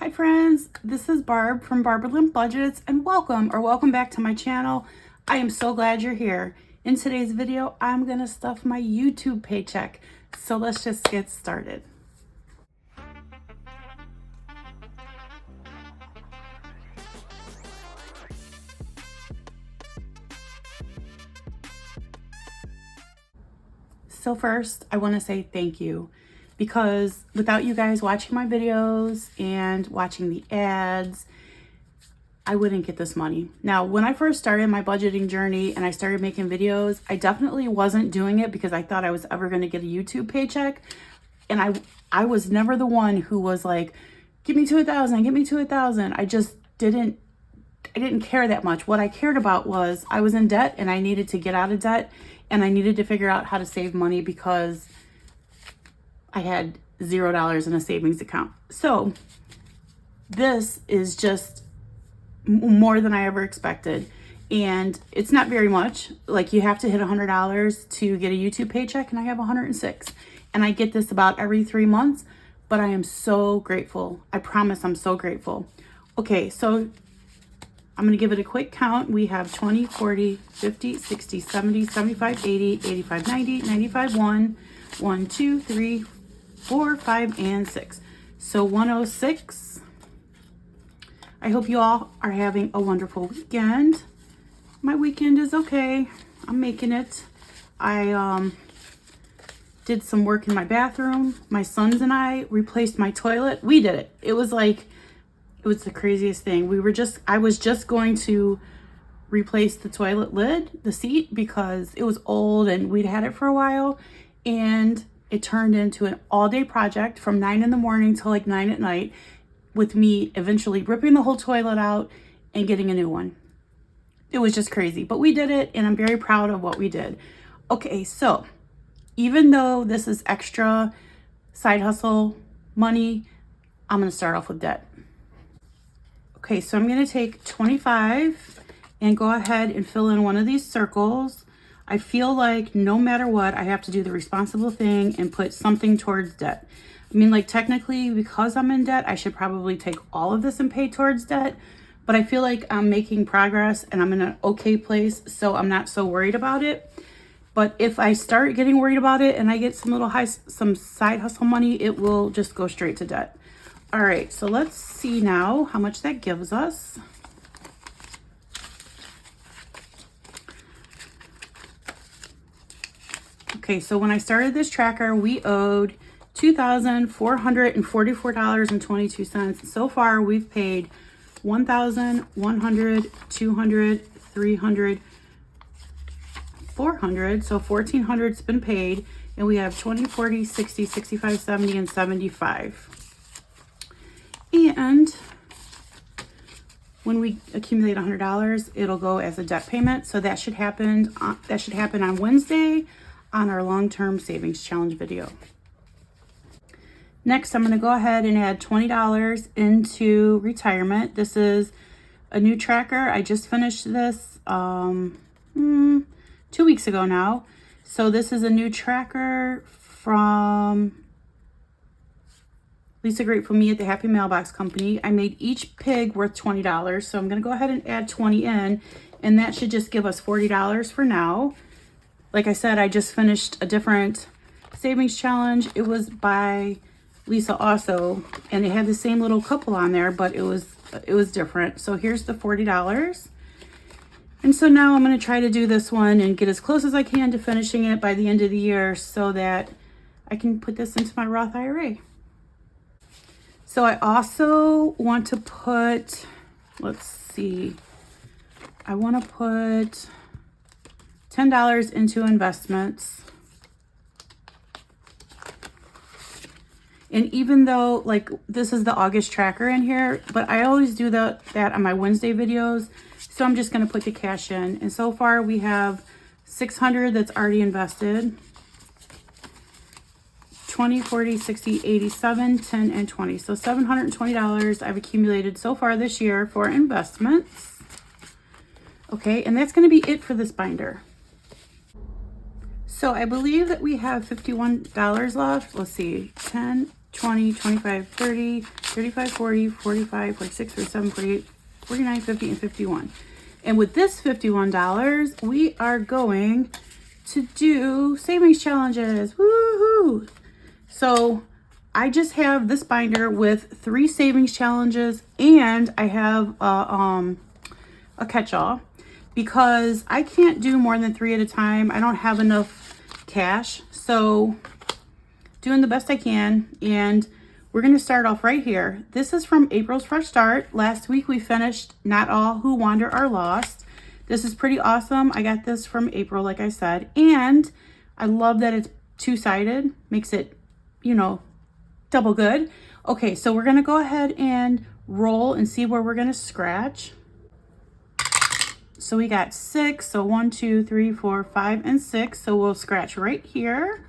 Hi friends, this is Barb from Barb and I Budgets, and welcome back to my channel. I am so glad you're here. In today's video, I'm gonna stuff my YouTube paycheck. So let's just get started. So first, I want to say thank you, because without you guys watching my videos and watching the ads, I wouldn't get this money. Now, when I first started my budgeting journey and I started making videos, I definitely wasn't doing it because I thought I was ever going to get a YouTube paycheck. And I was never the one who was like, get me to 1,000, get me to 1,000. I didn't care that much. What I cared about was I was in debt and I needed to get out of debt, and I needed to figure out how to save money because I had $0 in a savings account. So this is just more than I ever expected. And it's not very much. Like, you have to hit $100 to get a YouTube paycheck, and I have 106. And I get this about every 3 months, but I am so grateful. I promise I'm so grateful. Okay, so I'm going to give it a quick count. We have 20, 40, 50, 60, 70, 75, 80, 85, 90, 95, 1, 2, 3, 4, 5, and 6. So 106. I hope you all are having a wonderful weekend. My weekend is okay. I'm making it. I did some work in my bathroom. My sons and I replaced my toilet. We did it. It was the craziest thing. I was just going to replace the toilet lid, the seat, because it was old and we'd had it for a while, and it turned into an all-day project from 9 in the morning till like 9 at night, with me eventually ripping the whole toilet out and getting a new one. It was just crazy, but we did it, and I'm very proud of what we did. Okay, so even though this is extra side hustle money, I'm gonna start off with debt. Okay, so I'm going to take 25 and go ahead and fill in one of these circles. I feel like no matter what, I have to do the responsible thing and put something towards debt. I mean, like, technically, because I'm in debt, I should probably take all of this and pay towards debt. But I feel like I'm making progress and I'm in an okay place, so I'm not so worried about it. But if I start getting worried about it and I get some side hustle money, it will just go straight to debt. All right, so let's see now how much that gives us. Okay, so when I started this tracker, we owed $2,444.22. So far, we've paid $1,100, $200, $300, $400. So $1,400's been paid, and we have 20, 40, 60, 65, 70, and 75. And when we accumulate $100, it'll go as a debt payment. So that should happen on Wednesday on our long-term savings challenge video. Next, I'm going to go ahead and add $20 into retirement. This is a new tracker. I just finished this 2 weeks ago now. So this is a new tracker from Lisa Great for Me at the Happy Mailbox Company. I made each pig worth $20, so I'm going to go ahead and add 20 in, and that should just give us $40 for now. Like I said, I just finished a different savings challenge. It was by Lisa also, and it had the same little couple on there, but it was different. So here's the $40. And so now I'm going to try to do this one and get as close as I can to finishing it by the end of the year so that I can put this into my Roth IRA. So I also want to put, let's see, I want to put $10 into investments. And even though, like, this is the August tracker in here, but I always do that on my Wednesday videos. So I'm just going to put the cash in. And so far we have $600 that's already invested. 20, 40, 60, 87, 10, and 20. So $720 I've accumulated so far this year for investments. Okay, and that's going to be it for this binder. So I believe that we have $51 left. Let's see, 10, 20, 25, 30, 35, 40, 45, 46, 47, 48, 49, 50, and 51. And with this $51, we are going to do savings challenges. Woohoo! So I just have this binder with 3 savings challenges, and I have a catch-all because I can't do more than 3 at a time. I don't have enough cash, so doing the best I can. And we're going to start off right here. This is from April's Fresh Start. Last week we finished Not All Who Wander Are Lost. This is pretty awesome. I got this from April, like I said, and I love that it's 2-sided. Makes it, you know, double good. Okay, so we're going to go ahead and roll and see where we're going to scratch. So we got 6, so 1, 2, 3, 4, 5, and 6. So we'll scratch right here.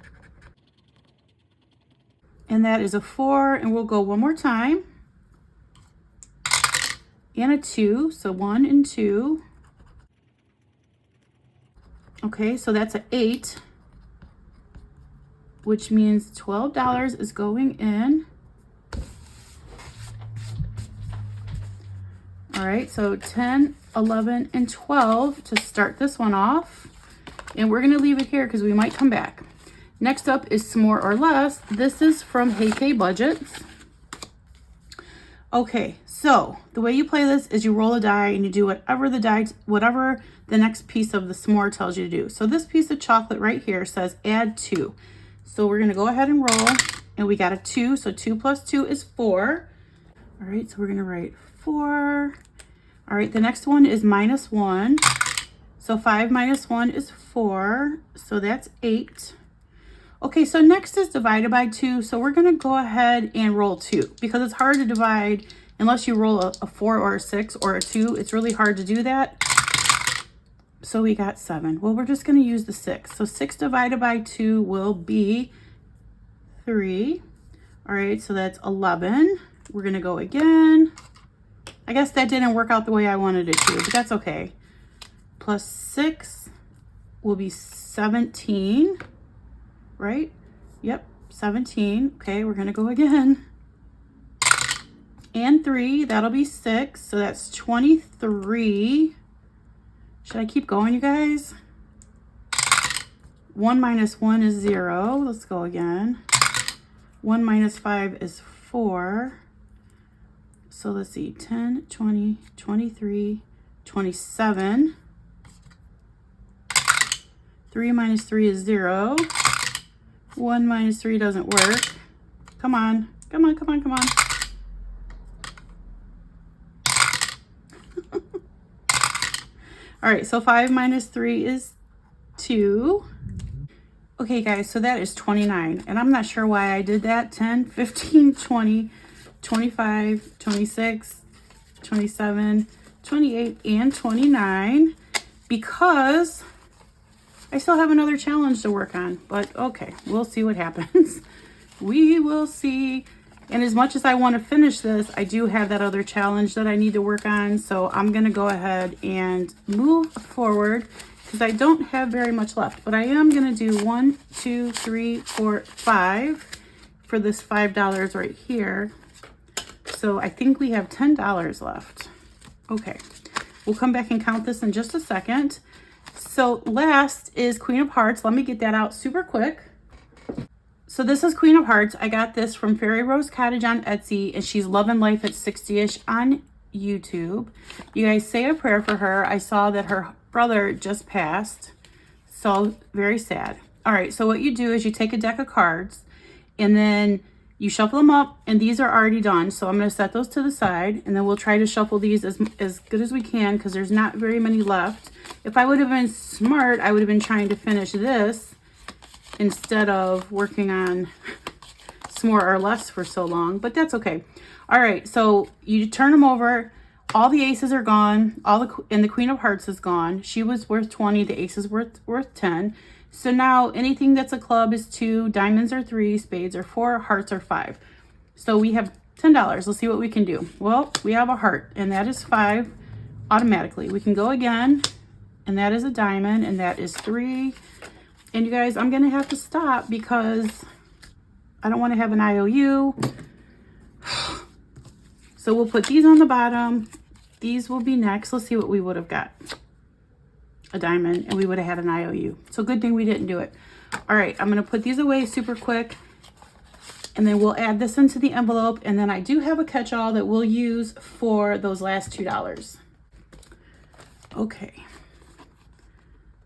And that is a 4, and we'll go one more time. And a 2, so 1 and 2. Okay, so that's an 8, which means $12 is going in. All right, so 10, 11, and 12 to start this one off. And we're gonna leave it here because we might come back. Next up is Some More or Less. This is from Hey K Budgets. Okay, so the way you play this is you roll a die and you do whatever the next piece of the s'more tells you to do. So this piece of chocolate right here says add 2. So we're gonna go ahead and roll, and we got a 2, so 2 plus 2 is 4. All right, so we're gonna write 4. All right, the next one is -1. So 5 minus 1 is 4, so that's 8. Okay, so next is divided by 2. So we're gonna go ahead and roll 2 because it's hard to divide unless you roll a 4 or a 6 or a 2. It's really hard to do that. So we got 7. Well, we're just gonna use the 6. So 6 divided by 2 will be 3. All right, so that's 11. We're gonna go again. I guess that didn't work out the way I wanted it to, but that's okay. Plus 6 will be 17. Right? Yep, 17. Okay, we're gonna go again. And 3, that'll be 6, so that's 23. Should I keep going, you guys? 1 minus 1 is 0. Let's go again. 1 minus 5 is 4. So let's see, 10, 20, 23, 27. 3 minus 3 is 0. 1 minus 3 doesn't work. Come on, come on, come on, come on. All right, so 5 minus 3 is 2. Okay, guys, so that is 29. And I'm not sure why I did that. 10, 15, 20, 25, 26, 27, 28, and 29. Because I still have another challenge to work on, but okay, we'll see what happens. We will see. And as much as I want to finish this, I do have that other challenge that I need to work on. So I'm going to go ahead and move forward because I don't have very much left, but I am going to do 1, 2, 3, 4, 5 for this $5 right here. So I think we have $10 left. Okay, we'll come back and count this in just a second. So last is Queen of Hearts. Let me get that out super quick. So this is Queen of Hearts. I got this from Fairy Rose Cottage on Etsy, and she's loving life at 60-ish on YouTube. You guys say a prayer for her. I saw that her brother just passed, so very sad. All right, so what you do is you take a deck of cards, and then you shuffle them up, and these are already done. So I'm going to set those to the side, and then we'll try to shuffle these as good as we can because there's not very many left. If I would have been smart, I would have been trying to finish this instead of working on Some More or Less for so long, but that's okay. All right, so you turn them over. All the aces are gone. And the Queen of Hearts is gone. She was worth 20. The ace is worth 10. So now anything that's a club is 2, diamonds are 3, spades are 4, hearts are 5. So we have $10. Let's see what we can do. Well, we have a heart, and that is 5 automatically. We can go again, and that is a diamond, and that is 3. And you guys, I'm going to have to stop because I don't want to have an IOU. So we'll put these on the bottom. These will be next. Let's see what we would have got. A diamond, and we would have had an IOU. So good thing we didn't do it. All right, I'm going to put these away super quick. And then we'll add this into the envelope. And then I do have a catch-all that we'll use for those last $2. Okay.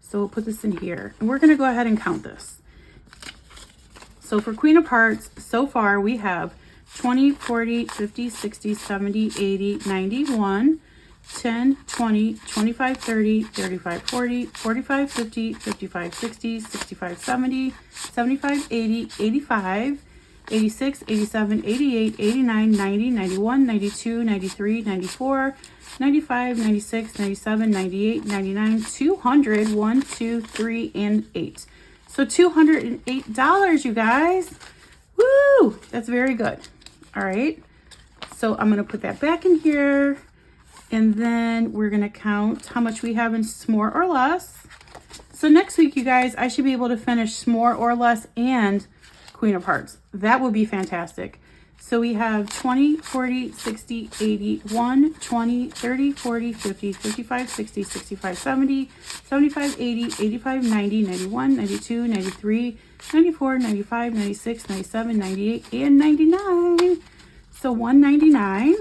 So we'll put this in here. And we're going to go ahead and count this. So for Queen of Hearts, so far we have 20, 40, 50, 60, 70, 80, 91, 10, 20, 25, 30, 35, 40, 45, 50, 55, 60, 65, 70, 75, 80, 85, 86, 87, 88, 89, 90, 91, 92, 93, 94, 95, 96, 97, 98, 99, 200, 1, 2, 3, and 8. So $208, you guys. Woo! That's very good. All right. So I'm going to put that back in here. And then we're going to count how much we have in S'more or Less. So next week, you guys, I should be able to finish S'more or Less and Queen of Hearts. That would be fantastic. So we have 20, 40, 60, 80, 1, 20, 30, 40, 50, 55, 60, 65, 70, 75, 80, 85, 90, 91, 92, 93, 94, 95, 96, 97, 98, and 99. So 199.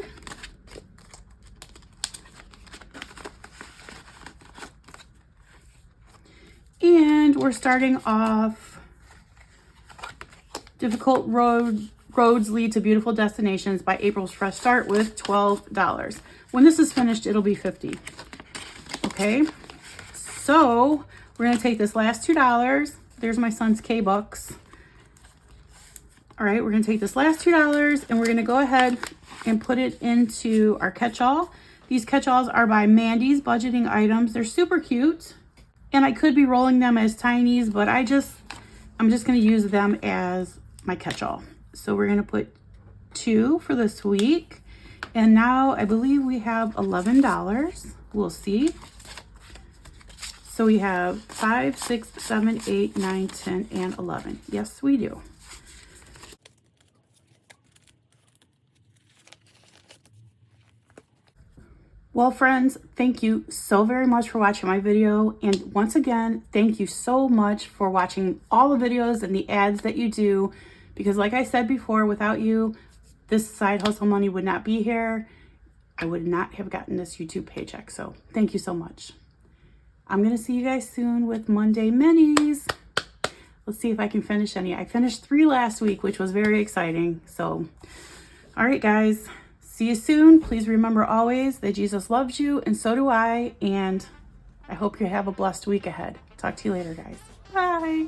And we're starting off Difficult Roads Lead to Beautiful Destinations by April's Fresh Start with $12. When this is finished, it'll be $50. Okay, so we're going to take this last $2. There's my son's K-Bucks. All right, we're going to take this last $2 and we're going to go ahead and put it into our catch-all. These catch-alls are by Mandy's Budgeting Items. They're super cute. And I could be rolling them as tinies, but I'm just going to use them as my catch-all. So we're going to put 2 for this week. And now I believe we have $11. We'll see. So we have 5, 6, 7, 8, 9, 10, and 11. Yes, we do. Well, friends, thank you so very much for watching my video. And once again, thank you so much for watching all the videos and the ads that you do. Because like I said before, without you, this side hustle money would not be here. I would not have gotten this YouTube paycheck. So thank you so much. I'm going to see you guys soon with Monday Minis. Let's see if I can finish any. I finished 3 last week, which was very exciting. So, all right, guys. See you soon. Please remember always that Jesus loves you, and so do I. And I hope you have a blessed week ahead. Talk to you later, guys. Bye.